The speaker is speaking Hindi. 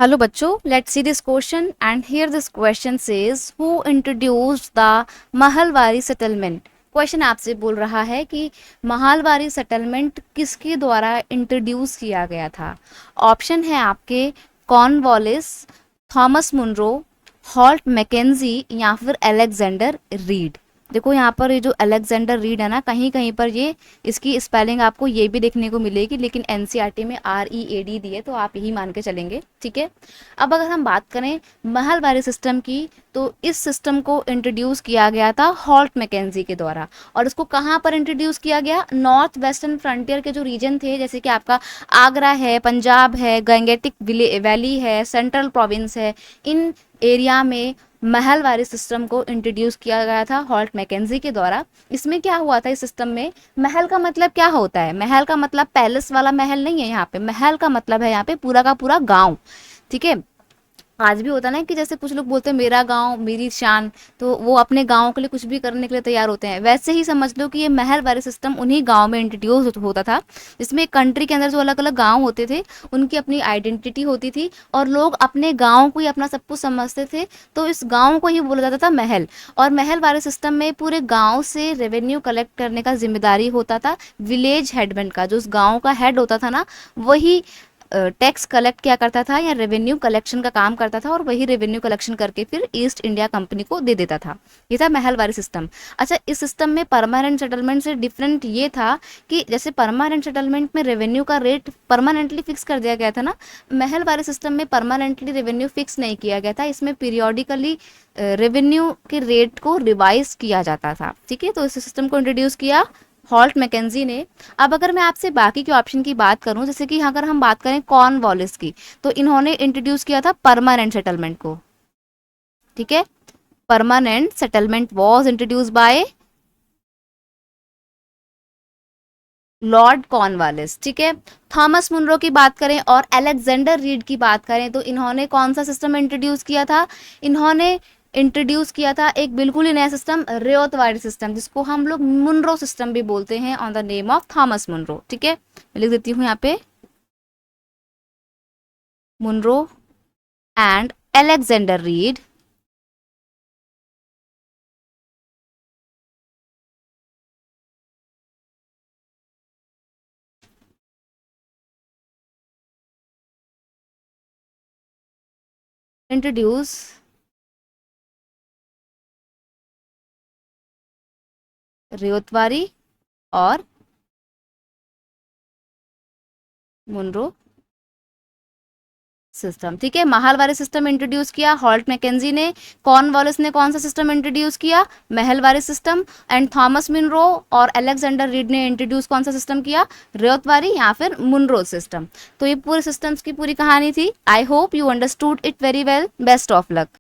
हेलो बच्चों, let's see this question and here this question says who introduced the Mahalwari settlement. Question आपसे बोल रहा है कि महलवारी सेटलमेंट किसके द्वारा इंट्रोड्यूस किया गया था। ऑप्शन है आपके Cornwallis, Thomas Munro, Holt Mackenzie या फिर अलेक्जेंडर रीड। देखो यहाँ पर ये जो अलेक्जेंडर रीड है ना, कहीं कहीं पर ये इसकी स्पेलिंग आपको ये भी देखने को मिलेगी, लेकिन एनसीईआरटी में READ दी है तो आप यही मान के चलेंगे। ठीक है, अब अगर हम बात करें महलवारी सिस्टम की, तो इस सिस्टम को इंट्रोड्यूस किया गया था हॉल्ट मैकेंजी के द्वारा। और इसको कहाँ पर इंट्रोड्यूस किया गया? नॉर्थ वेस्टर्न फ्रंटियर के जो रीजन थे, जैसे कि आपका आगरा है, पंजाब है, गंगेटिक वैली है, सेंट्रल प्रोविंस है, इन एरिया में महलवारी सिस्टम को इंट्रोड्यूस किया गया था हॉल्ट मैकेंजी के द्वारा। इसमें क्या हुआ था इस सिस्टम में? महल का मतलब क्या होता है? महल का मतलब पैलेस वाला महल नहीं है यहाँ पे। महल का मतलब है यहाँ पे पूरा का पूरा गांव। ठीक है, आज भी होता है ना कि जैसे कुछ लोग बोलते हैं मेरा गांव मेरी शान, तो वो अपने गांव के लिए कुछ भी करने के लिए तैयार होते हैं। वैसे ही समझ लो कि ये महल वाले सिस्टम उन्हीं गांव में इंट्रोड्यूस होता था, जिसमें एक कंट्री के अंदर जो अलग अलग गांव होते थे उनकी अपनी आइडेंटिटी होती थी और लोग अपने गांव को ही अपना सब कुछ समझते थे, तो इस गांव को ही बोला जाता था महल। और महल वाले सिस्टम में पूरे गांव से रेवेन्यू कलेक्ट करने का जिम्मेदारी होता था विलेज हेडमैन का। जो उस गांव का हेड होता था ना, वही टैक्स कलेक्ट किया करता था या रेवेन्यू कलेक्शन का काम करता था, और वही रेवेन्यू कलेक्शन करके फिर ईस्ट इंडिया कंपनी को दे देता था। ये था महलवारी सिस्टम। अच्छा, इस सिस्टम में परमानेंट सेटलमेंट से डिफरेंट ये था कि जैसे परमानेंट सेटलमेंट में रेवेन्यू का रेट परमानेंटली फिक्स कर दिया गया था ना, महलवारी सिस्टम में परमानेंटली रेवेन्यू फिक्स नहीं किया गया था। इसमें पीरियोडिकली रेवेन्यू के रेट को रिवाइज किया जाता था। ठीक है, तो इस सिस्टम को इंट्रोड्यूस किया हॉल्ट मैकेंजी ने। अब अगर मैं आपसे बाकी के ऑप्शन की बात करूं, जैसे कि अगर हम बात करें कॉर्नवालिस की, तो इन्होंने इंट्रोड्यूस किया था परमानेंट सेटलमेंट को। ठीक है, permanent settlement was introduce by Lord Cornwallis. ठीक है, थॉमस मुनरो की बात करें और अलेक्जेंडर रीड की बात करें, तो इन्होंने कौन सा सिस्टम इंट्रोड्यूस किया था? इन्होंने इंट्रोड्यूस किया था एक बिल्कुल ही नया सिस्टम, रेओतवारी सिस्टम, जिसको हम लोग मुनरो सिस्टम भी बोलते हैं on the name of Thomas Munro. ठीक है, मैं लिख देती हूँ यहाँ पे Munro and Alexander Read introduce Ryotwari और मुनरो सिस्टम। ठीक है, महलवारी सिस्टम इंट्रोड्यूस किया हॉल्ट मैकेंजी ने। कॉर्नवालिस ने कौन सा सिस्टम इंट्रोड्यूस किया? Mahalwari system. And Thomas Munro और अलेक्जेंडर रीड ने इंट्रोड्यूस कौन सा सिस्टम किया? रेओतवारी या फिर मुनरो सिस्टम। तो ये पूरे सिस्टम्स की पूरी कहानी थी। I hope you understood it very well. Best of luck.